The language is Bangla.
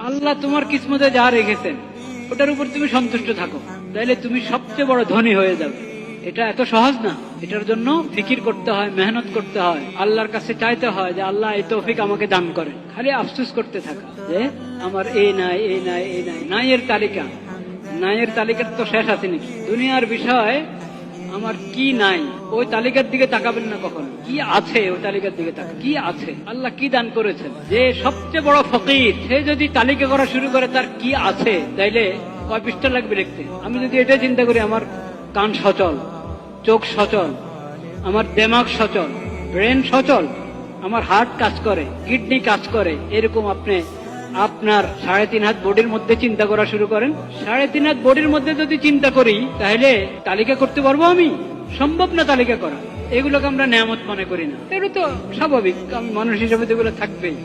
আল্লাহ তোমার কিসমতে যা রেখেছেন ওটার উপর তুমি সন্তুষ্ট থাকো, তাইলে তুমি সবচেয়ে বড় ধনী হয়ে যাবে। এটা এত সহজ না, এটার জন্য ফিকির করতে হয়, মেহনত করতে হয়, আল্লাহর কাছে চাইতে হয় যে আল্লাহ এই তৌফিক আমাকে দান করেন। খালি আফসোস করতে থাকা যে আমার এই নাই, এই নাই, এই নাই, নাইয়ের তালিকা। নাইয়ের তালিকার তো শেষ আছে নাকি? দুনিয়ার বিষয় আমার কি নাই ওই তালিকার দিকে তাকাবেন না কখনো, কি আছে ওই তালিকার দিকে তাকান। কি আছে, আল্লাহ কি দান করেছেন। যে সবচেয়ে বড় ফকির সে যদি তালিকা করা শুরু করে তার কি আছে, তাইলে কয় পৃষ্ঠা লাগবে লিখতে। আমি যদি এটা চিন্তা করি আমার কান সচল, চোখ সচল, আমার দেমাগ সচল, ব্রেন সচল, আমার হার্ট কাজ করে, কিডনি কাজ করে, এরকম আপনি আপনার 3.5 হাত বডির মধ্যে চিন্তা করা শুরু করেন। 3.5 হাত বডির মধ্যে যদি চিন্তা করি তাহলে তালিকা করতে পারবো আমি? সম্ভব না তালিকা করা। এগুলোকে আমরা নেয়ামত মনে করি না, এটা তো স্বাভাবিক, মানুষ হিসেবে তো এগুলো থাকবেই।